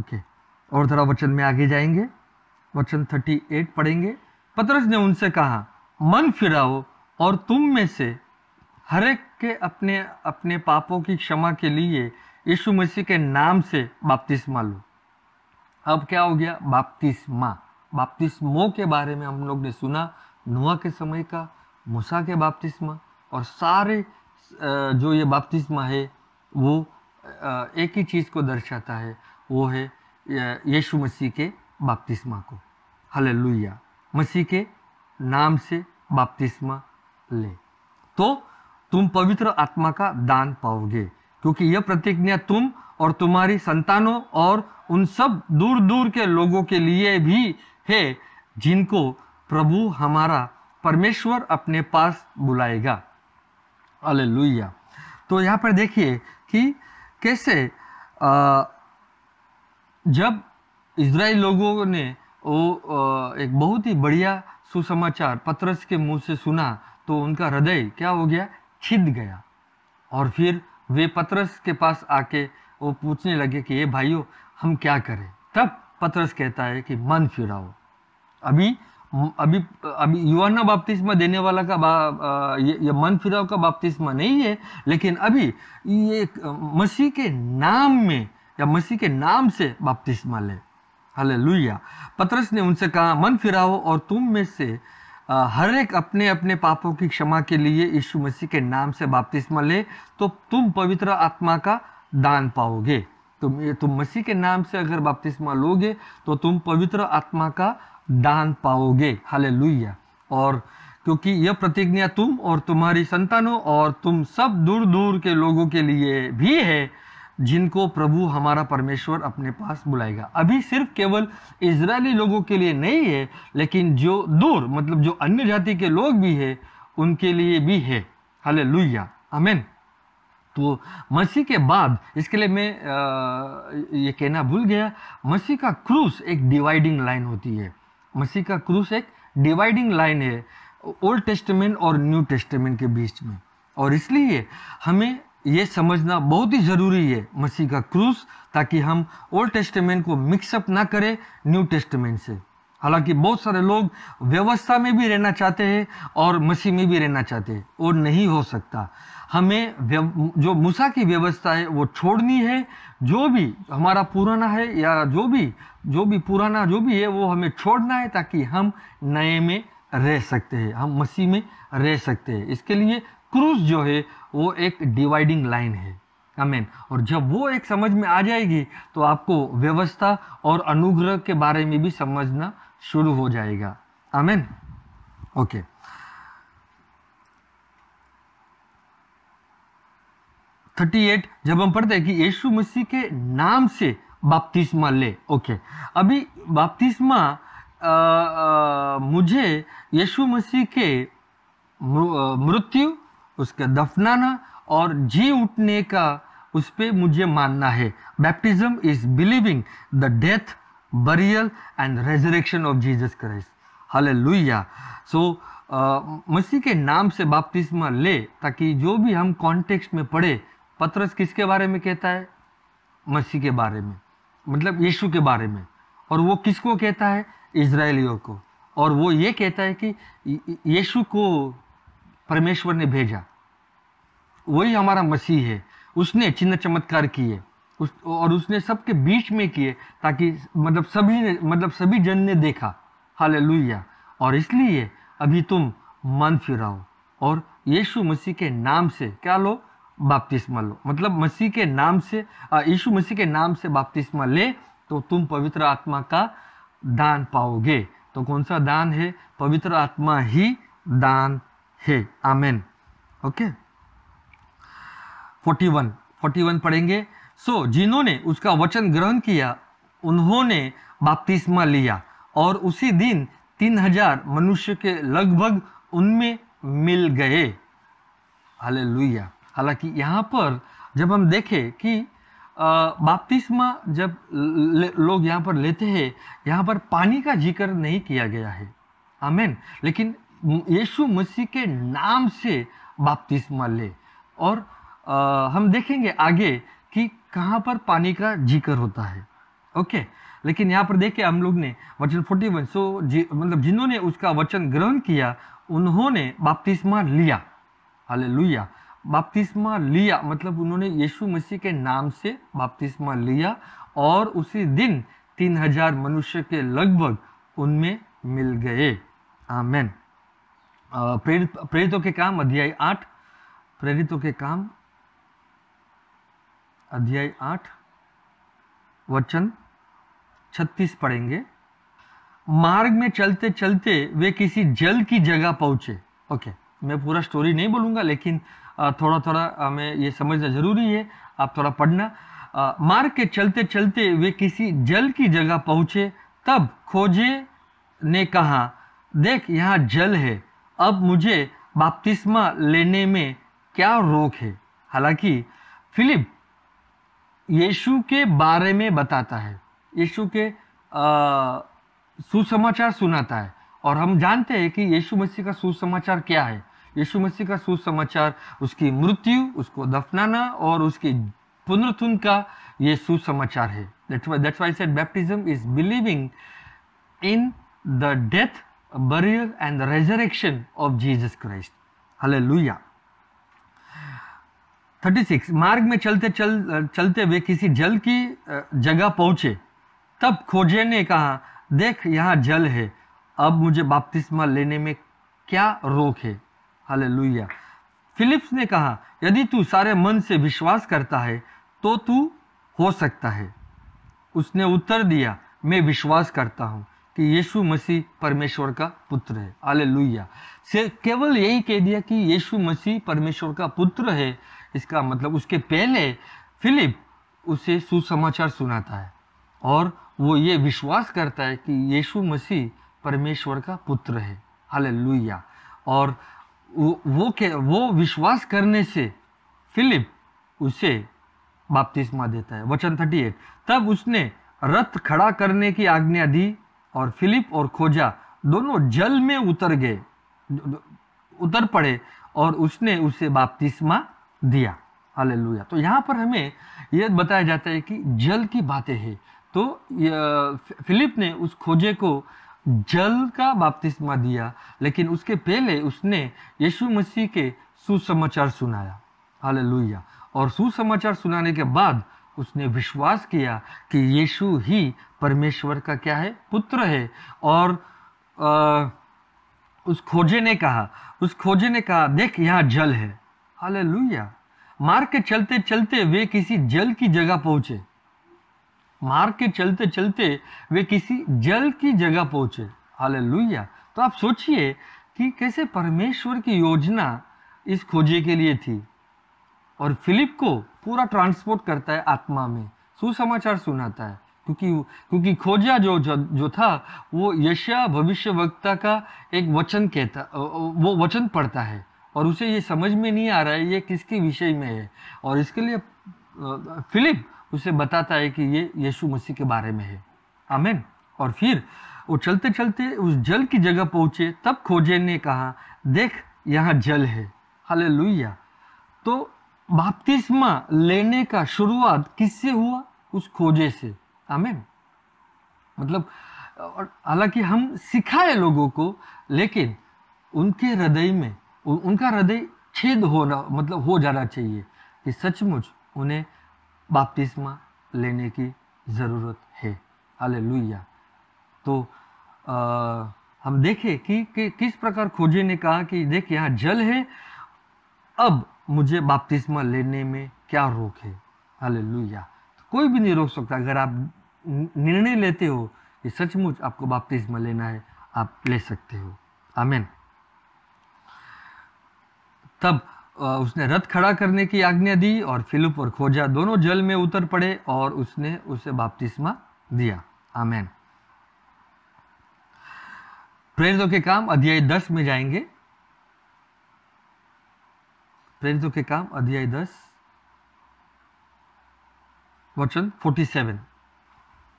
Okay, और थोड़ा वचन में आगे जाएंगे, वचन 38 पढ़ेंगे। पतरस ने उनसे कहा, मन फिराओ और तुम में से हर एक के अपने अपने पापों की क्षमा के लिए यीशु मसीह के नाम से बपतिस्मा लो। अब क्या हो गया? बपतिस्मा, बपतिस्मों के बारे में हम लोग ने सुना, नूह के समय का, मूसा के बपतिस्मा, और सारे जो ये बपतिस्मा है वो एक ही चीज़ को दर्शाता है, वो है यीशु मसीह के बपतिस्मा को। हालेलुया, मसीह के नाम से बपतिस्मा ले तो तुम पवित्र आत्मा का दान पाओगे, क्योंकि यह प्रतिज्ञा तुम और तुम्हारी संतानों और उन सब दूर दूर के लोगों के लिए भी है जिनको प्रभु हमारा परमेश्वर अपने पास बुलाएगा। हालेलुया। तो यहाँ पर देखिए कि कैसे जब इज़राइल लोगों ने वो एक बहुत ही बढ़िया सुसमाचार पतरस के मुंह से सुना तो उनका हृदय क्या हो गया? छिद गया। और फिर वे पतरस के पास आके वो पूछने लगे कि ये भाइयों हम क्या करें? तब पतरस कहता है कि मन फिराओ। अभी अभी अभी यूहन्ना बपतिस्मा देने वाला का ये मन फिराओ का बपतिस्मा नहीं है, लेकिन अभी ये मसीह के नाम में या मसीह के नाम से बपतिस्मा ले। हालेलुया। पतरस ने उनसे कहा, मन फिराओ और तुम में से हर एक अपने अपने पापों की क्षमा के लिए यीशु मसीह के नाम से बपतिस्मा ले तो तुम पवित्र आत्मा का दान पाओगे। तुम मसीह के नाम से अगर बपतिस्मा लोगे तो तुम पवित्र आत्मा का दान पाओगे। हालेलुया। और क्योंकि यह प्रतिज्ञा तुम और तुम्हारी संतानों और तुम सब दूर दूर के लोगों के लिए भी है जिनको प्रभु हमारा परमेश्वर अपने पास बुलाएगा। अभी सिर्फ केवल इजरायली लोगों के लिए नहीं है, लेकिन जो दूर मतलब जो अन्य जाति के लोग भी है उनके लिए भी है। हालेलुया, आमीन। तो मसीह के बाद, इसके लिए मैं ये कहना भूल गया, मसीह का क्रूस एक डिवाइडिंग लाइन होती है। मसीह का क्रूस एक डिवाइडिंग लाइन है ओल्ड टेस्टामेंट और न्यू टेस्टामेंट के बीच में, और इसलिए हमें ये समझना बहुत ही ज़रूरी है मसीह का क्रूस, ताकि हम ओल्ड टेस्टामेंट को मिक्सअप ना करें न्यू टेस्टामेंट से। हालांकि बहुत सारे लोग व्यवस्था में भी रहना चाहते हैं और मसीह में भी रहना चाहते हैं, और नहीं हो सकता। हमें जो मूसा की व्यवस्था है वो छोड़नी है, जो भी हमारा पुराना है या जो भी पुराना जो भी है वो हमें छोड़ना है, ताकि हम नए में रह सकते हैं, हम मसीह में रह सकते हैं। इसके लिए क्रूस जो है वो एक डिवाइडिंग लाइन है। आमीन। और जब वो एक समझ में आ जाएगी तो आपको व्यवस्था और अनुग्रह के बारे में भी समझना शुरू हो जाएगा। आमीन। ओके, जब हम पढ़ते हैं कि यीशु मसीह के नाम से बपतिस्मा ले। ओके, अभी बपतिस्मा मुझे यीशु मसीह के मृत्यु, उसका दफनाना और जी उठने का उस पे मुझे मानना है। Baptism is believing the death, burial and resurrection of Jesus Christ. Hallelujah. सो मसीह के नाम से बपतिस्मा ले, ताकि जो भी हम कॉन्टेक्स्ट में पढ़े, पतरस किसके बारे में कहता है? मसीह के बारे में, मतलब यीशु के बारे में। और वो किसको कहता है? इजरायलियों को। और वो ये कहता है कि यीशु को परमेश्वर ने भेजा, वही हमारा मसीह है, उसने चिन्ह चमत्कार किए और उसने सबके बीच में किए, ताकि मतलब सभी जन ने देखा। हालेलुया। और इसलिए अभी तुम मन फिराओ और यीशु मसीह के नाम से क्या लो? बपतिस्मा लो। मतलब मसीह के नाम से, यीशु मसीह के नाम से बपतिस्मा ले तो तुम पवित्र आत्मा का दान पाओगे। तो कौन सा दान है? पवित्र आत्मा ही दान है। आमेन। ओके, 41 पढ़ेंगे। सो जिन्होंने उसका वचन ग्रहण किया उन्होंने बपतिस्मा लिया, और उसी दिन 3000 मनुष्य के लगभग उनमें मिल गए। हालेलुया। हालांकि यहाँ पर जब हम देखें कि बपतिस्मा जब लोग यहाँ पर लेते हैं, यहाँ पर पानी का जिक्र नहीं किया गया है। आमीन। लेकिन यीशु मसीह के नाम से बपतिस्मा ले। और हम देखेंगे आगे कि कहाँ पर पानी का जिक्र होता है। ओके, लेकिन यहाँ पर देखिए हम लोग ने वचन 41, मतलब जिन्होंने उसका वचन ग्रहण किया उन्होंने बपतिस्मा लिया। हालेलुया। बपतिस्मा लिया मतलब उन्होंने यीशु मसीह के नाम से बपतिस्मा लिया और उसी दिन 3000 मनुष्य के लगभग उनमें मिल गए। आमेन। प्रेरितों के काम अध्याय 8, प्रेरितों के काम अध्याय 8 वचन 36 पढ़ेंगे। मार्ग में चलते चलते वे किसी जल की जगह पहुंचे। ओके, मैं पूरा स्टोरी नहीं बोलूंगा, लेकिन थोड़ा थोड़ा हमें ये समझना जरूरी है, आप थोड़ा पढ़ना। मार्ग के चलते चलते वे किसी जल की जगह पहुंचे, तब खोजे ने कहा, देख यहाँ जल है, अब मुझे बपतिस्मा लेने में क्या रोक है। हालांकि फिलिप यीशु के बारे में बताता है, यीशु के सुसमाचार सुनाता है, और हम जानते हैं कि यीशु मसीह का सुसमाचार क्या है। यीशु मसीह का सुसमाचार उसकी मृत्यु, उसको दफनाना और उसकी पुनरुत्थान का ये सुसमाचार है। That's why I said baptism is believing in the death, burial and the resurrection of Jesus Christ. Hallelujah. 36 मार्ग में चलते वे किसी जल की जगह पहुंचे, तब खोजे ने कहा, देख यहाँ जल है, अब मुझे बपतिस्मा लेने में क्या रोक है। हालेलुया। फिलिप्स ने कहा, यदि तू सारे मन से विश्वास करता है तो तू हो सकता है। उसने उत्तर दिया, मैं विश्वास करता हूं कि यीशु मसीह परमेश्वर का पुत्र है। हालेलुया। से केवल यही कह दिया कि यीशु मसीह परमेश्वर का पुत्र है, इसका मतलब उसके पहले फिलिप उसे सुसमाचार सुनाता है और वो ये विश्वास करता है कि यीशु मसीह परमेश्वर का पुत्र है। हालेलुया। और वो विश्वास करने से फिलिप उसे बपतिस्मा देता है। वचन 38 तब उसने रथ खड़ा करने की आज्ञा दी और फिलिप और खोजा दोनों जल में उतर पड़े और उसने उसे बपतिस्मा दिया। हालेलुया। तो यहाँ पर हमें यह बताया जाता है कि जल की बातें हैं। तो फिलिप ने उस खोजे को जल का बपतिस्मा दिया, लेकिन उसके पहले उसने यीशु मसीह के सुसमाचार सुनाया। हालेलुया। और सुसमाचार सुनाने के बाद उसने विश्वास किया कि यीशु ही परमेश्वर का क्या है, पुत्र है। और उस खोजे ने कहा, देख यहाँ जल है। हालेलुया। मार्ग के चलते चलते वे किसी जल की जगह पहुंचे। मार्ग के चलते चलते वे किसी जल की जगह पहुंचे। हालेलुया। तो आप सोचिए कि कैसे परमेश्वर की योजना इस खोजे के लिए थी, और फिलिप को पूरा ट्रांसपोर्ट करता है आत्मा में, सुसमाचार सुनाता है। क्योंकि खोजा जो था वो यशायाह भविष्यवक्ता का एक वचन वो वचन पढ़ता है और उसे ये समझ में नहीं आ रहा है ये किसके विषय में है, और इसके लिए फिलिप उसे बताता है कि ये यीशु मसीह के बारे में है। आमीन। और फिर वो चलते चलते उस जल की जगह पहुंचे, तब खोजे ने कहा, देख यहाँ जल है। हालेलुया। तो बपतिस्मा लेने का शुरुआत किससे हुआ? उस खोजे से। आमीन। मतलब हालांकि हम सिखाए लोगों को, लेकिन उनके हृदय में उनका हृदय छेद हो जाना चाहिए कि सचमुच उन्हें बपतिस्मा लेने की जरूरत है। हालेलुया। तो हम देखें कि किस प्रकार खोजे ने कहा कि देख यहाँ जल है, अब मुझे बपतिस्मा लेने में क्या रोक है। हालेलुया। तो कोई भी नहीं रोक सकता। अगर आप निर्णय लेते हो कि सचमुच आपको बपतिस्मा लेना है, आप ले सकते हो। आमीन। तब उसने रथ खड़ा करने की आज्ञा दी और फिलिप और खोजा दोनों जल में उतर पड़े और उसने उसे बपतिस्मा दिया। आमीन। प्रेरितों के काम अध्याय 10 में जाएंगे। प्रेरितों के काम अध्याय 10 वचन 47।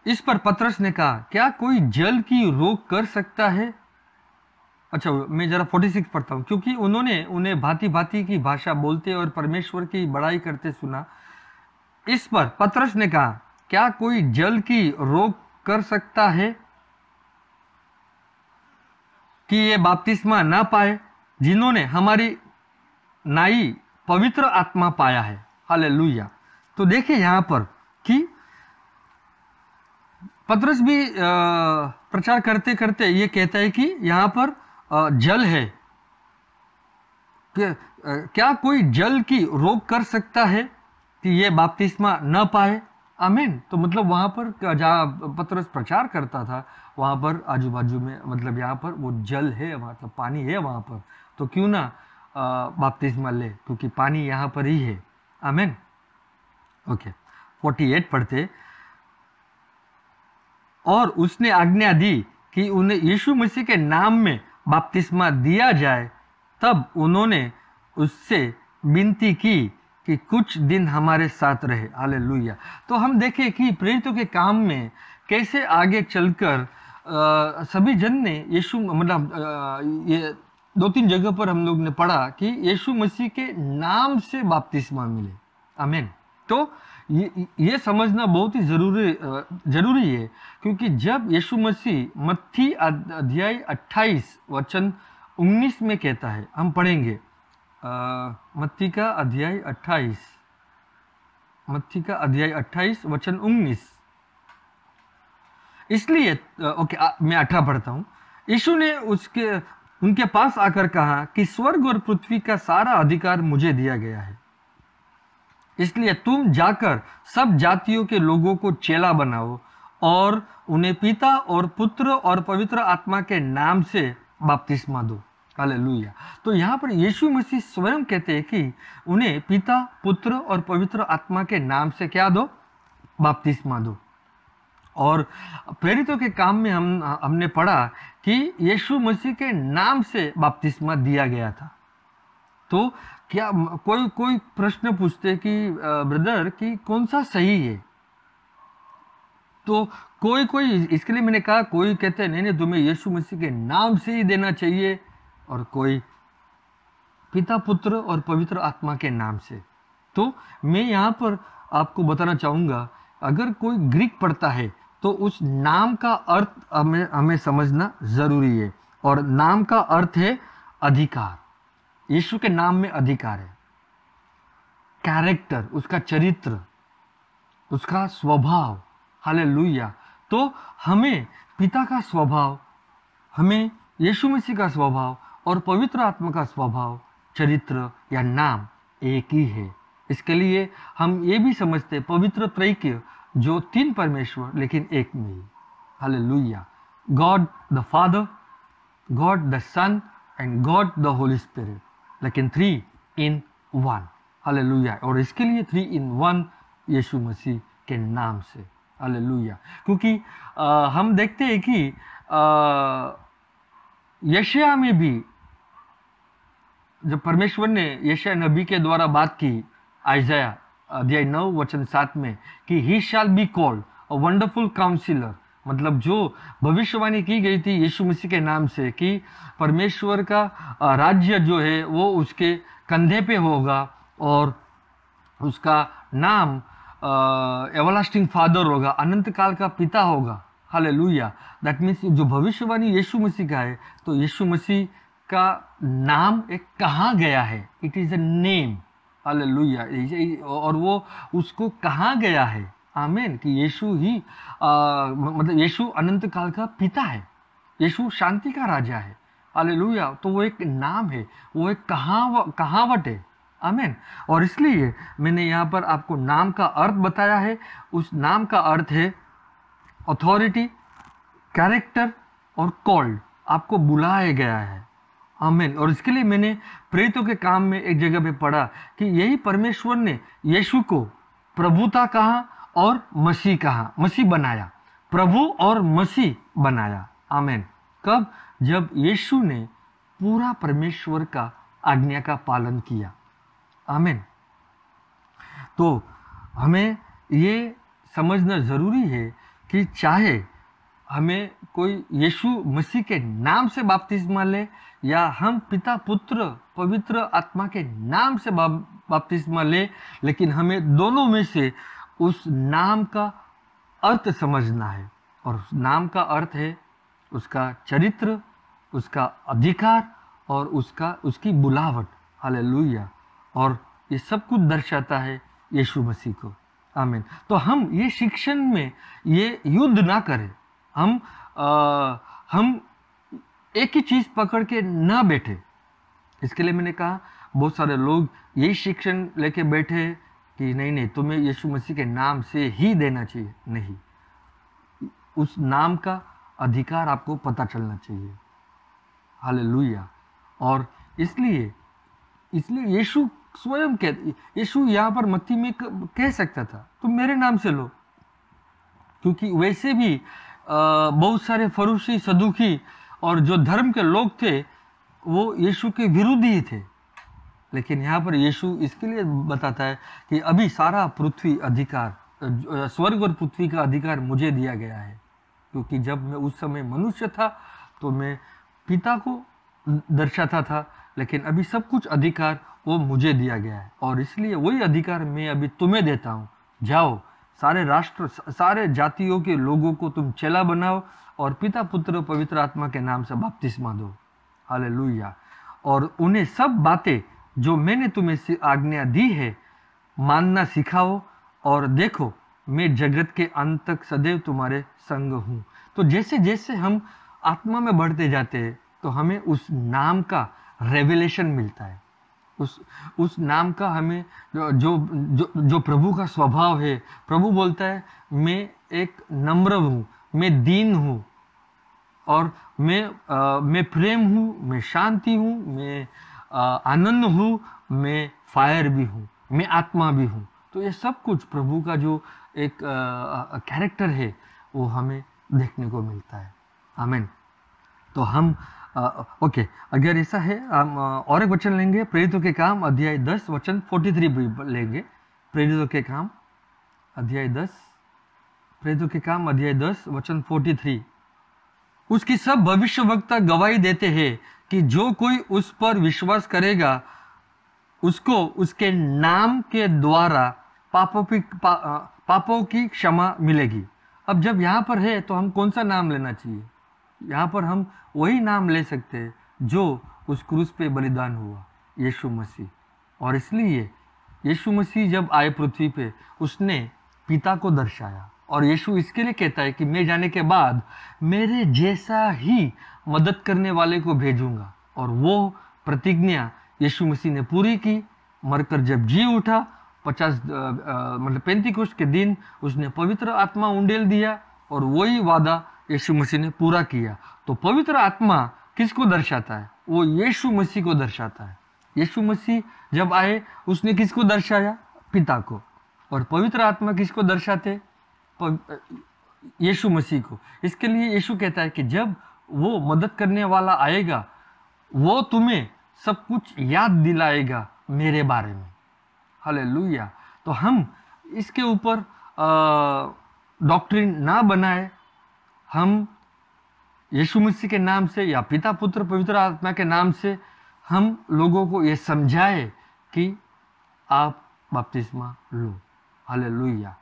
इस पर पतरस ने कहा, क्या कोई जल की रोक कर सकता है? अच्छा, मैं जरा 46 पढ़ता हूं। क्योंकि उन्होंने उन्हें भांति भांति की भाषा बोलते और परमेश्वर की बड़ाई करते सुना। इस पर पतरस ने कहा, क्या कोई जल की रोक कर सकता है कि ये बपतिस्मा ना पाए जिन्होंने हमारी नाई पवित्र आत्मा पाया है। हालेलुया। तो देखिए यहाँ पर कि पतरस भी प्रचार करते करते ये कहता है कि यहाँ पर जल है, क्या कोई जल की रोक कर सकता है कि ये बपतिस्मा न पाए। आमीन। तो मतलब वहां पर जहाँ पतरस प्रचार करता था वहां पर आजू बाजू में, मतलब यहाँ पर वो जल है, मतलब पानी है वहां पर, तो क्यों ना बपतिस्मा ले, क्योंकि पानी यहाँ पर ही है। आमीन। ओके, 48 पढ़ते। और उसने आज्ञा दी कि उन्हें यीशु मसीह के नाम में बपतिस्मा दिया जाए। तब उन्होंने उससे विनती की कि कुछ दिन हमारे साथ रहे। हालेलुया। तो हम देखें कि प्रेरितों के काम में कैसे आगे चलकर सभी जन ने यीशु, मतलब ये 2-3 जगह पर हम लोग ने पढ़ा कि यीशु मसीह के नाम से बपतिस्मा मिले। आमीन। तो ये समझना बहुत ही जरूरी है, क्योंकि जब यीशु मसीह मत्ती अध्याय 28 वचन 19 में कहता है, हम पढ़ेंगे मत्ती का अध्याय 28 वचन 19। इसलिए मैं 18 पढ़ता हूं। यीशु ने उनके पास आकर कहा कि स्वर्ग और पृथ्वी का सारा अधिकार मुझे दिया गया है, इसलिए तुम जाकर सब जातियों के लोगों को चेला बनाओ और उन्हें पिता और पुत्र और पवित्र आत्मा के नाम से बपतिस्मा दो। हालेलुया। तो यहाँ पर यीशु मसीह स्वयं कहते हैं कि उन्हें पिता, पुत्र और पवित्र आत्मा के नाम से क्या दो? बपतिस्मा दो। और प्रेरितों के काम में हमने पढ़ा कि यीशु मसीह के नाम से बपतिस्मा दिया गया था। तो क्या कोई प्रश्न पूछते कि ब्रदर कि कौन सा सही है? तो कोई इसके लिए मैंने कहा, कोई कहते हैं नहीं तुम्हें यीशु मसीह के नाम से ही देना चाहिए, और कोई पिता, पुत्र और पवित्र आत्मा के नाम से। तो मैं यहाँ पर आपको बताना चाहूँगा, अगर कोई ग्रीक पढ़ता है तो उस नाम का अर्थ हमें समझना जरूरी है, और नाम का अर्थ है अधिकार। यीशु के नाम में अधिकार है, कैरेक्टर, उसका चरित्र, उसका स्वभाव। हालेलुया। तो हमें पिता का स्वभाव, हमें यीशु मसीह का स्वभाव और पवित्र आत्मा का स्वभाव, चरित्र या नाम एक ही है। इसके लिए हम ये भी समझते पवित्र त्रैक्य, जो 3 परमेश्वर लेकिन एक में ही। Hallelujah. God the Father, God the Son and God the Holy Spirit, लेकिन 3 in 1। हालेलुया। और इसके लिए 3 in 1 यीशु मसीह के नाम से। हालेलुया। क्योंकि हम देखते हैं कि यशायाह में भी जब परमेश्वर ने यशायाह नबी के द्वारा बात की, आइज़ाया अध्याय 9 वचन 7 में, कि he shall be called a wonderful counsellor, मतलब जो भविष्यवाणी की गई थी यीशु मसीह के नाम से कि परमेश्वर का राज्य जो है वो उसके कंधे पे होगा, और उसका नाम एवरलास्टिंग फादर होगा, अनंत काल का पिता होगा। हालेलुया। दैट मीन्स जो भविष्यवाणी यीशु मसीह का है, तो यीशु मसीह का नाम एक कहा गया है, it is a name. Hallelujah. और वो उसको कहा गया है, आमीन, कि यीशु ही मतलब यीशु अनंत काल का पिता है, यीशु शांति का राजा है। हालेलुया। तो वो एक नाम है, वो एक कहावत है। आमीन। और इसलिए मैंने यहाँ पर आपको नाम का अर्थ बताया है। उस नाम का अर्थ है अथॉरिटी, कैरेक्टर और कॉल्ड, आपको बुलाया गया है। आमीन। और इसके लिए मैंने प्रेरितों के काम में एक जगह पे पढ़ा कि यही परमेश्वर ने यीशु को प्रभुता कहा और मसीह कहा, मसीह बनाया, प्रभु और मसीह बनाया। आमीन। कब? जब यीशु ने पूरा परमेश्वर का आज्ञा का पालन किया। आमीन। तो हमें ये समझना जरूरी है कि चाहे हमें कोई यीशु मसीह के नाम से बपतिस्मा ले, या हम पिता, पुत्र, पवित्र आत्मा के नाम से बपतिस्मा ले, लेकिन हमें दोनों में से उस नाम का अर्थ समझना है। और उस नाम का अर्थ है उसका चरित्र, उसका अधिकार और उसकी बुलावट। हालेलुया। और ये सब कुछ दर्शाता है यीशु मसीह को। आमीन। तो हम ये शिक्षण में ये युद्ध ना करें, हम एक ही चीज पकड़ के ना बैठे। इसके लिए मैंने कहा बहुत सारे लोग यही शिक्षण लेके बैठे कि नहीं नहीं तुम्हें यीशु मसीह के नाम से ही देना चाहिए। नहीं, उस नाम का अधिकार आपको पता चलना चाहिए। हालेलुया। और इसलिए यीशु स्वयं यीशु यहाँ पर मत्ती में कह सकता था तुम मेरे नाम से लो, क्योंकि वैसे भी बहुत सारे फरूसी, सदुकी और जो धर्म के लोग थे वो यीशु के विरोधी ही थे। लेकिन यहाँ पर यीशु इसके लिए बताता है कि अभी सारा पृथ्वी अधिकार, स्वर्ग और पृथ्वी का अधिकार मुझे दिया गया है, क्योंकि जब मैं उस समय मनुष्य था तो मैं पिता को दर्शाता था, लेकिन अभी सब कुछ अधिकार वो मुझे दिया गया है। और इसलिए वही अधिकार मैं अभी तुम्हें देता हूँ। जाओ, सारे राष्ट्र, सारे जातियों के लोगों को तुम चेला बनाओ और पिता, पुत्र, पवित्र आत्मा के नाम से बपतिस्मा दो। हालेलुया। और उन्हें सब बातें जो मैंने तुम्हें आज्ञा दी है मानना सिखाओ, और देखो मैं जगत के अंत तक सदैव तुम्हारे संग हूँ। तो जैसे जैसे हम आत्मा में बढ़ते जाते हैं तो हमें उस नाम का रेवलेशन मिलता है। उस नाम का हमें जो प्रभु का स्वभाव है। प्रभु बोलता है मैं एक नम्र हूँ, मैं दीन हूँ, और मैं प्रेम हूँ, मैं शांति हूँ, मैं आनंद हूँ, मैं फायर भी हूँ, मैं आत्मा भी हूँ। तो ये सब कुछ प्रभु का जो एक कैरेक्टर है वो हमें देखने को मिलता है। आमीन। तो हम ओके, अगर ऐसा है हम और एक वचन लेंगे, प्रेरितों के काम अध्याय 10 वचन 43 भी लेंगे। प्रेरितों के काम अध्याय 10, प्रेरितों के काम अध्याय 10 वचन 43। उसकी सब भविष्यवक्ता गवाही देते हैं कि जो कोई उस पर विश्वास करेगा उसको उसके नाम के द्वारा पापों की क्षमा मिलेगी। अब जब यहाँ पर है तो हम कौन सा नाम लेना चाहिए? यहाँ पर हम वही नाम ले सकते हैं जो उस क्रूस पे बलिदान हुआ, यीशु मसीह। और इसलिए यीशु मसीह जब आए पृथ्वी पे उसने पिता को दर्शाया, और यीशु इसके लिए कहता है कि मैं जाने के बाद मेरे जैसा ही मदद करने वाले को भेजूंगा। और वो प्रतिज्ञा यीशु मसीह ने पूरी की। मरकर जब जी उठा 35 के दिन उसने पवित्र आत्मा उंडेल दिया, और वही वादा यीशु मसीह ने पूरा किया। तो पवित्र आत्मा किसको दर्शाता है? वो यीशु मसीह को दर्शाता है। यीशु मसीह जब आए उसने किसको दर्शाया? पिता को। और पवित्र आत्मा किसको दर्शाते? यीशु मसीह को। इसके लिए यीशु कहता है कि जब वो मदद करने वाला आएगा वो तुम्हें सब कुछ याद दिलाएगा मेरे बारे में। हालेलुया। तो हम इसके ऊपर डॉक्ट्रिन ना बनाए, हम यीशु मसीह के नाम से या पिता, पुत्र, पवित्र आत्मा के नाम से हम लोगों को ये समझाए कि आप बपतिस्मा लो। हालेलुया।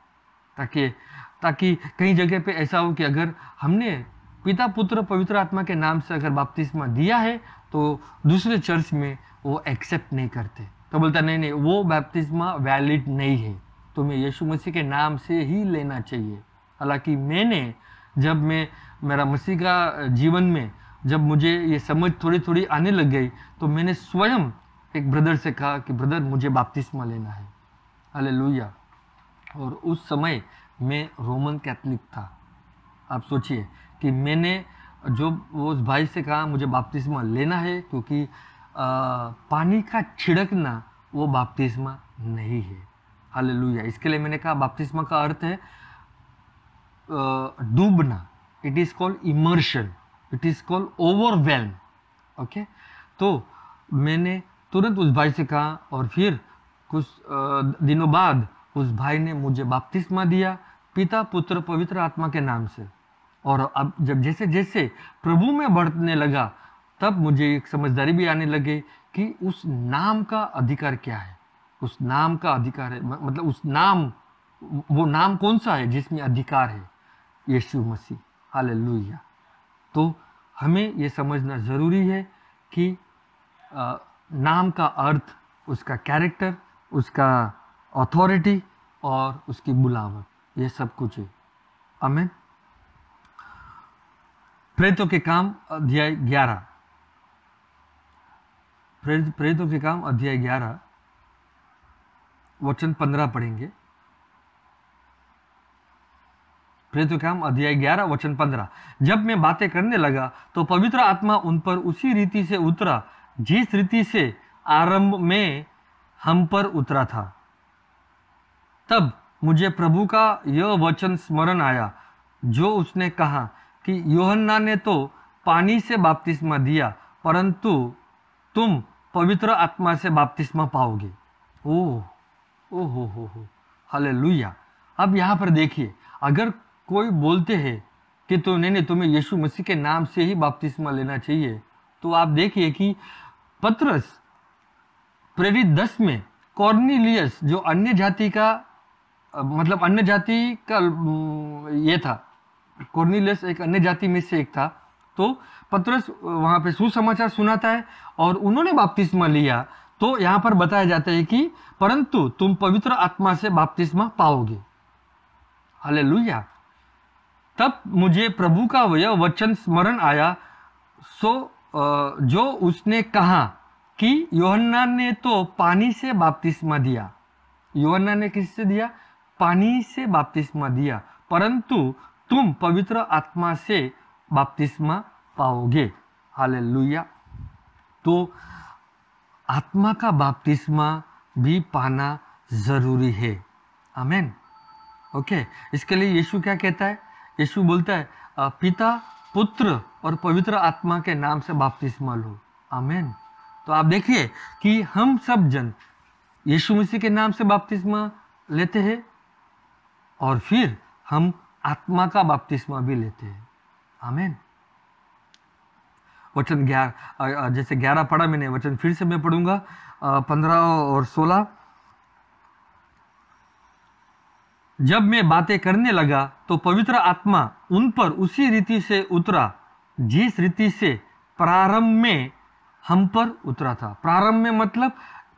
ताकि कई जगह पे ऐसा हो कि अगर हमने पिता, पुत्र, पवित्र आत्मा के नाम से अगर बपतिस्मा दिया है तो दूसरे चर्च में वो एक्सेप्ट नहीं करते, तो बोलता नहीं वो बपतिस्मा वैलिड नहीं है, तुम्हें यीशु मसीह के नाम से ही लेना चाहिए। हालांकि जब मैं मेरा मसीह का जीवन में जब मुझे ये समझ थोड़ी थोड़ी आने लग गई तो मैंने स्वयं एक ब्रदर से कहा कि ब्रदर मुझे बपतिस्मा लेना है। हालेलुया। और उस समय मैं रोमन कैथलिक था। आप सोचिए कि मैंने जो उस भाई से कहा मुझे बपतिस्मा लेना है, क्योंकि पानी का छिड़कना वो बपतिस्मा नहीं है। हालेलुया। इसके लिए मैंने कहा बपतिस्मा का अर्थ है डूबना। It is called immersion, it is called overwhelm. Okay, तो मैंने तुरंत उस भाई से कहा, और फिर कुछ दिनों बाद उस भाई ने मुझे बपतिस्मा दिया पिता, पुत्र, पवित्र आत्मा के नाम से। और अब जब जैसे जैसे प्रभु में बढ़ने लगा तब मुझे एक समझदारी भी आने लगे कि उस नाम का अधिकार क्या है। उस नाम का अधिकार है, मतलब उस नाम वो नाम कौन सा है जिसमें अधिकार है? यीशु मसीह। हालेलुया। तो हमें ये समझना ज़रूरी है कि नाम का अर्थ, उसका कैरेक्टर, उसका अथॉरिटी और उसकी बुलावट, ये सब कुछ है। आमीन। प्रेरितों के काम अध्याय 11, प्रेरितों के काम अध्याय 11 वचन 15 पढ़ेंगे। प्रेरितों के काम अध्याय 11 वचन 15। जब मैं बातें करने लगा तो पवित्र आत्मा उन पर उसी रीति से उतरा जिस रीति से आरंभ में हम पर उतरा था। तब मुझे प्रभु का यह वचन स्मरण आया जो उसने कहा कि यूहन्ना ने तो पानी से बपतिस्मा दिया, परंतु तुम पवित्र आत्मा से बपतिस्मा पाओगे। ओह हो, हालेलुया। अब यहाँ पर देखिए, अगर कोई बोलते हैं कि तो नहीं तुम्हें यीशु मसीह के नाम से ही बपतिस्मा लेना चाहिए, तो आप देखिए कि पतरस प्रेरित 10 में कॉर्नेलियस जो अन्य जाति का मतलब अन्य जाति का ये था, कॉर्नेलियस एक अन्य जाति में से एक था, तो पतरस वहां पे सुसमाचार सुनाता है और उन्होंने बपतिस्मा लिया। तो यहाँ पर बताया जाता है कि परंतु तुम पवित्र आत्मा से बपतिस्मा पाओगे। हालेलुया। तब मुझे प्रभु का वह वचन स्मरण आया जो उसने कहा कि यूहन्ना ने तो पानी से बपतिस्मा दिया। यूहन्ना ने किससे दिया? पानी से बपतिस्मा दिया, परंतु तुम पवित्र आत्मा से बपतिस्मा पाओगे। हालेलुया। तो आत्मा का बपतिस्मा भी पाना जरूरी है। आमीन। ओके। इसके लिए यीशु क्या कहता है? यीशु बोलता है पिता, पुत्र और पवित्र आत्मा के नाम से बपतिस्मा लो। आमीन। तो आप देखिए कि हम सब जन यीशु मसीह के नाम से बपतिस्मा लेते हैं और फिर हम आत्मा का बपतिस्मा भी लेते हैं। आमीन। वचन 11, जैसे 11 पढ़ा मैंने, वचन फिर से मैं पढ़ूंगा 15 और 16। जब मैं बातें करने लगा तो पवित्र आत्मा उन पर उसी रीति से उतरा जिस रीति से प्रारंभ में हम पर उतरा था। प्रारंभ में मतलब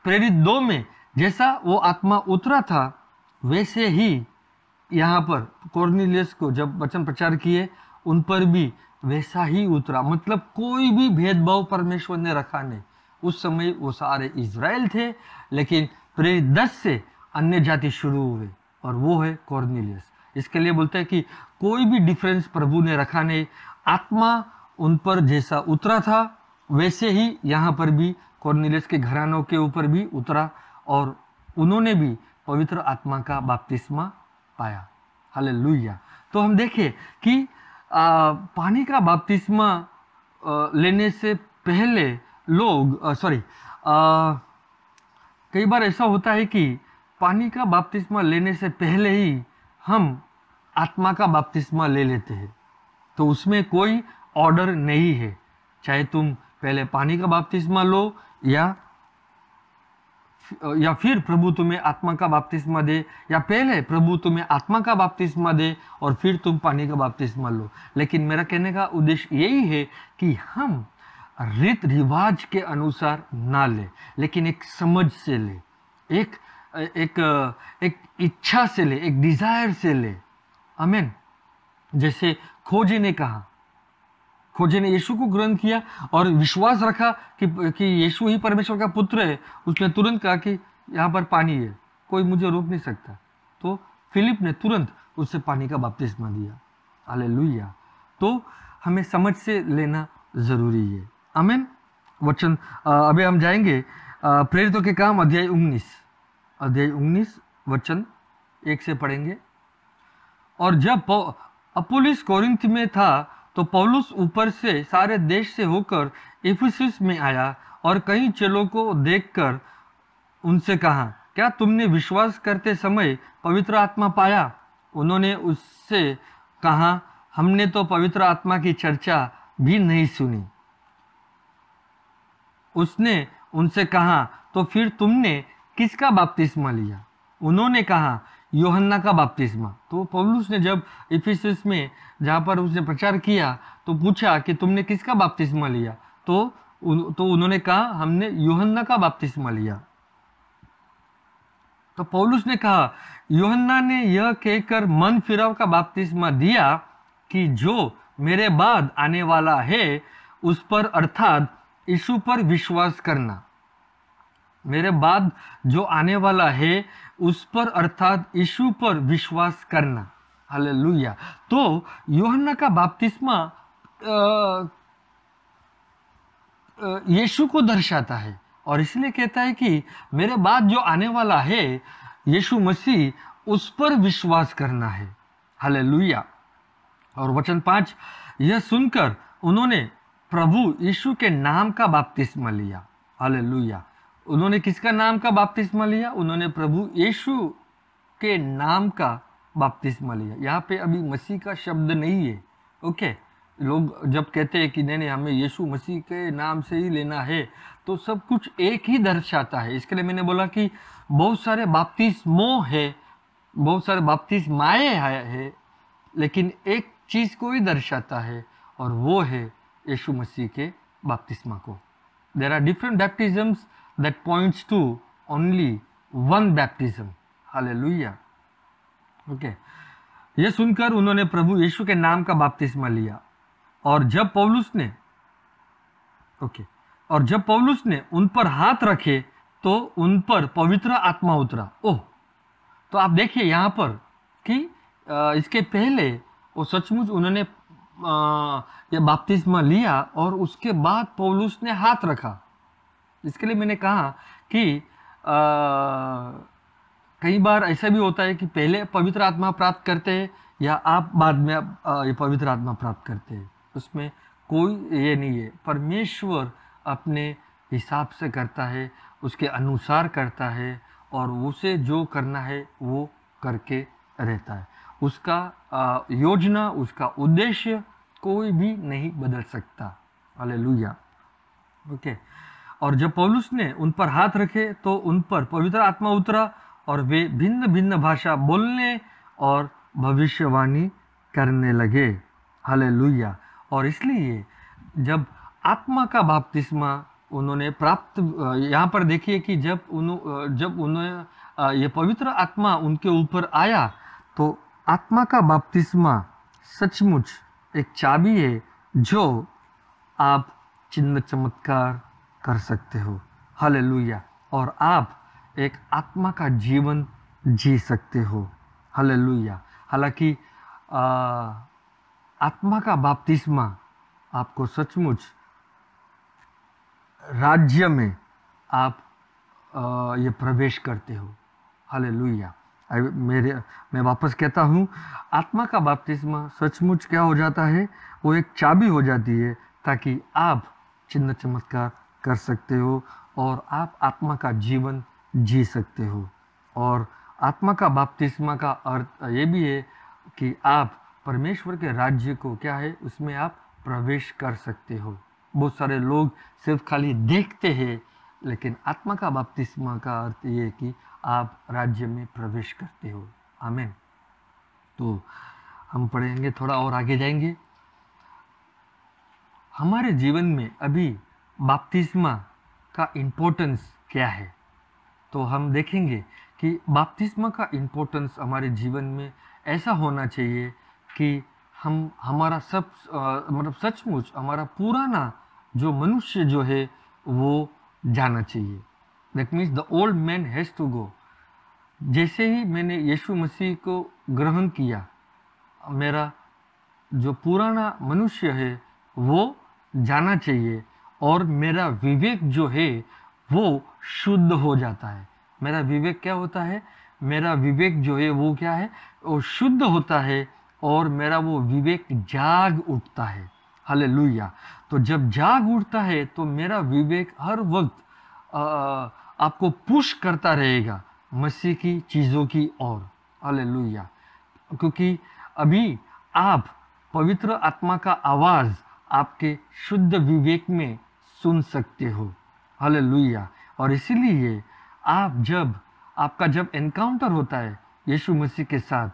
प्रेरित 2 में जैसा वो आत्मा उतरा था, वैसे ही यहाँ पर कॉर्नेलियस को जब वचन प्रचार किए उन पर भी वैसा ही उतरा। मतलब कोई भी भेदभाव परमेश्वर ने रखा नहीं। उस समय वो सारे इज़राइल थे, लेकिन प्रेरित 10 से अन्य जाति शुरू हुए और वो है कॉर्नेलियस। इसके लिए बोलते हैं कि कोई भी डिफरेंस प्रभु ने रखा नहीं। आत्मा उन पर जैसा उतरा था वैसे ही यहाँ पर भी कॉर्नेलियस के घरानों के ऊपर भी उतरा और उन्होंने भी पवित्र आत्मा का बपतिस्मा पाया। हालेलुया। तो हम देखें कि पानी का बपतिस्मा लेने से पहले लोग कई बार ऐसा होता है कि पानी का बपतिस्मा लेने से पहले ही हम आत्मा का बपतिस्मा ले लेते हैं। तो उसमें कोई ऑर्डर नहीं है, चाहे तुम पहले पानी का बपतिस्मा लो या फिर प्रभु तुम्हें आत्मा का बपतिस्मा दे, या पहले प्रभु तुम्हें आत्मा का बपतिस्मा दे और फिर तुम पानी का बपतिस्मा लो। लेकिन मेरा कहने का उद्देश्य यही है कि हम रीत रिवाज के अनुसार ना ले, लेकिन एक समझ से ले, एक इच्छा से ले, एक डिजायर से ले। आमीन। जैसे खोजे ने कहा, खोजे ने यीशु को ग्रहण किया और विश्वास रखा कि यीशु ही परमेश्वर का पुत्र है। उसने तुरंत कहा कि यहाँ पर पानी है, कोई मुझे रोक नहीं सकता। तो फिलिप ने तुरंत उससे पानी का बपतिस्मा दिया। हालेलुया। तो हमें समझ से लेना जरूरी है। आमीन। वचन अभी हम जाएंगे प्रेरितों के काम अध्याय 19 वचन 1 से पढ़ेंगे। और जब अपुल्लोस कोरिन्थ में था तो पौलुस ऊपर से सारे देश से होकर इफिसुस में आया और कई चेलों को देखकर उनसे कहा, क्या तुमने विश्वास करते समय पवित्र आत्मा पाया? उन्होंने उससे कहा, हमने तो पवित्र आत्मा की चर्चा भी नहीं सुनी। उसने उनसे कहा, तो फिर तुमने किसका बपतिस्मा लिया? उन्होंने कहा, यूहन्ना का बपतिस्मा। तो पौलुस ने जब इफिसस में जहाँ पर उसने प्रचार किया तो पूछा कि तुमने किसका बपतिस्मा लिया, तो उन्होंने कहा हमने यूहन्ना का बपतिस्मा लिया। तो पौलुस ने कहा यूहन्ना ने यह कहकर मन फिराव का बपतिस्मा दिया कि जो मेरे बाद आने वाला है उस पर अर्थात यीशु पर विश्वास करना। मेरे बाद जो आने वाला है उस पर अर्थात यीशु पर विश्वास करना। हालेलुया। तो यूहन्ना का बपतिस्मा यीशु को दर्शाता है और इसलिए कहता है कि मेरे बाद जो आने वाला है यीशु मसीह, उस पर विश्वास करना है। हालेलुया। और वचन 5, यह सुनकर उन्होंने प्रभु यीशु के नाम का बपतिस्मा लिया। हालेलुया। उन्होंने किसका नाम का बपतिस्मा लिया? उन्होंने प्रभु यीशु के नाम का बपतिस्मा लिया। यहाँ पे अभी मसीह का शब्द नहीं है। ओके, लोग जब कहते हैं कि नहीं हमें यीशु मसीह के नाम से ही लेना है, तो सब कुछ एक ही दर्शाता है। इसके लिए मैंने बोला कि बहुत सारे बपतिस्मों है, बहुत सारे बपतिस्माएँ है, लेकिन एक चीज को ही दर्शाता है और वो है यीशु मसीह के बपतिस्मा को। There are different baptisms that points to only one baptism. Hallelujah. Okay. यह सुनकर उन्होंने प्रभु यीशु के नाम का बपतिस्मा लिया और जब पौलुस ने उन पर हाथ रखे तो उन पर पवित्र आत्मा उतरा। ओह, तो आप देखिए यहाँ पर कि इसके पहले वो सचमुच उन्होंने यह बपतिस्मा लिया और उसके बाद पौलुस ने हाथ रखा। इसके लिए मैंने कहा कि कई बार ऐसा भी होता है कि पहले पवित्र आत्मा प्राप्त करते हैं या आप बाद में ये पवित्र आत्मा प्राप्त करते हैं, उसमें कोई ये नहीं है। परमेश्वर अपने हिसाब से करता है, उसके अनुसार करता है और उसे जो करना है वो करके रहता है। उसका योजना, उसका उद्देश्य कोई भी नहीं बदल सकता। हालेलुया। ओके। और जब पौलुस ने उन पर हाथ रखे तो उन पर पवित्र आत्मा उतरा और वे भिन्न भिन्न भाषा बोलने और भविष्यवाणी करने लगे। हालेलुया। और इसलिए जब आत्मा का बपतिस्मा उन्होंने प्राप्त, यहाँ पर देखिए कि जब उन्हें ये पवित्र आत्मा उनके ऊपर आया तो आत्मा का बपतिस्मा सचमुच एक चाबी है जो आप चिन्ह चमत्कार कर सकते हो। हालेलुया। और आप एक आत्मा का जीवन जी सकते हो। हालेलुया। हालांकि आत्मा का बपतिस्मा आपको सचमुच राज्य में आप ये प्रवेश करते हो। हालेलुया। मैं वापस कहता हूँ, आत्मा का बपतिस्मा सचमुच क्या हो जाता है, वो एक चाबी हो जाती है ताकि आप चिन्ह चमत्कार कर सकते हो और आप आत्मा का जीवन जी सकते हो। और आत्मा का बपतिस्मा का अर्थ ये भी है कि आप परमेश्वर के राज्य को क्या है उसमें आप प्रवेश कर सकते हो। बहुत सारे लोग सिर्फ खाली देखते हैं, लेकिन आत्मा का बपतिस्मा का अर्थ ये है कि आप राज्य में प्रवेश करते हो। आमीन। तो हम पढ़ेंगे, थोड़ा और आगे जाएंगे। हमारे जीवन में अभी बपतिस्मा का इम्पोर्टेंस क्या है, तो हम देखेंगे कि बपतिस्मा का इम्पोर्टेंस हमारे जीवन में ऐसा होना चाहिए कि हमारा मतलब सचमुच हमारा पुराना जो मनुष्य जो है वो जाना चाहिए। That means the old man has to go. जैसे ही मैंने यीशु मसीह को ग्रहण किया, मेरा जो पुराना मनुष्य है वो जाना चाहिए और मेरा विवेक जो है वो शुद्ध हो जाता है। मेरा विवेक क्या होता है? मेरा विवेक जो है वो क्या है, वो शुद्ध होता है और मेरा वो विवेक जाग उठता है। हालेलुया। तो जब जाग उठता है तो मेरा विवेक हर वक्त आपको पुश करता रहेगा मसीह की चीज़ों की ओर। हालेलुया। क्योंकि अभी आप पवित्र आत्मा का आवाज़ आपके शुद्ध विवेक में सुन सकते हो। हालेलुया। और इसीलिए आपका जब एनकाउंटर होता है यीशु मसीह के साथ,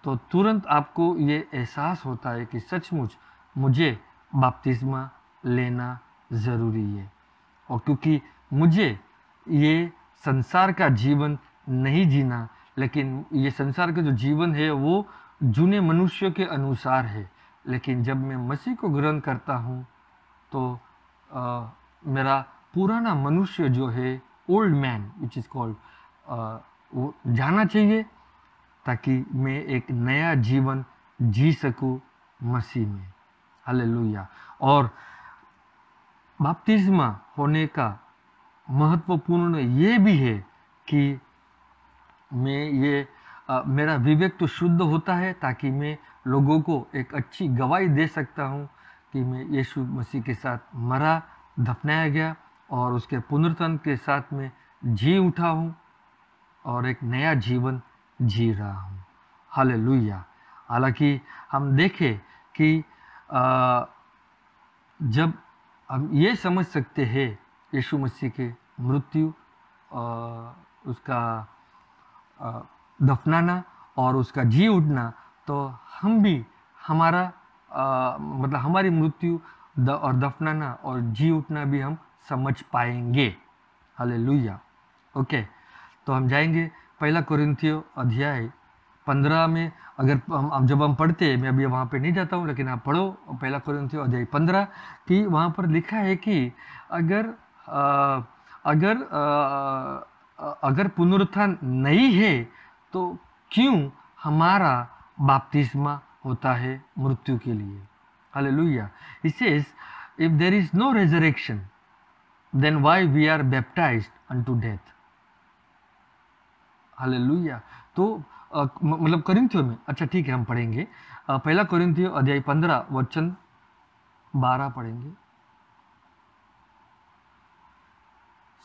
तो तुरंत आपको ये एहसास होता है कि सचमुच मुझे बपतिस्मा लेना ज़रूरी है। और क्योंकि मुझे ये संसार का जीवन नहीं जीना, लेकिन ये संसार का जो जीवन है वो जूने मनुष्यों के अनुसार है, लेकिन जब मैं मसीह को ग्रहण करता हूँ तो मेरा पुराना मनुष्य जो है, old man which is called, वो जाना चाहिए, ताकि मैं एक नया जीवन जी सकूं मसीह में। हालेलुया। और बपतिस्मा होने का महत्वपूर्ण ये भी है कि मेरा विवेक तो शुद्ध होता है, ताकि मैं लोगों को एक अच्छी गवाही दे सकता हूँ कि मैं यीशु मसीह के साथ मरा, दफनाया गया और उसके पुनरुत्थान के साथ में जी उठा हूँ और एक नया जीवन जी रहा हूँ। हालेलुया। हालांकि हम देखें कि जब हम ये समझ सकते हैं यीशु मसीह के मृत्यु, उसका दफनाना और उसका जी उठना, तो हम भी हमारा मतलब हमारी मृत्यु और दफनाना और जी उठना भी हम समझ पाएंगे। हालेलुया। ओके, तो हम जाएंगे 1 कोरिन्थियों अध्याय 15 में। अगर जब हम पढ़ते हैं, मैं अभी वहाँ पे नहीं जाता हूँ, लेकिन आप पढ़ो 1 कोरिन्थियों अध्याय 15 कि वहाँ पर लिखा है कि अगर पुनरुत्थान नहीं है तो क्यों हमारा बपतिस्मा होता है मृत्यु के लिए। Hallelujah. It says if there is no resurrection then why we are baptized unto death. Hallelujah. तो मतलब कोरिन्थियों में, अच्छा ठीक है हम पढ़ेंगे 1 कोरिन्थियों अध्याय 15 वचन 12 पढ़ेंगे।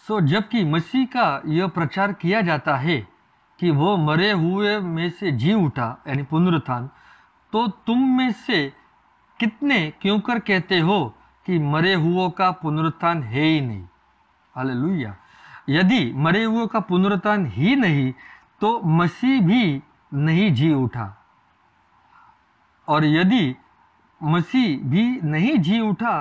सो जबकि मसीह का यह प्रचार किया जाता है कि वो मरे हुए में से जी उठा, यानी पुनरुत्थान, तो तुम में से कितने क्यों कर कहते हो कि मरे हुओं का पुनरुत्थान है ही नहीं। हालेलुया। यदि मरे हुओं का पुनरुत्थान ही नहीं तो मसीह भी नहीं जी उठा, और यदि मसीह भी नहीं जी उठा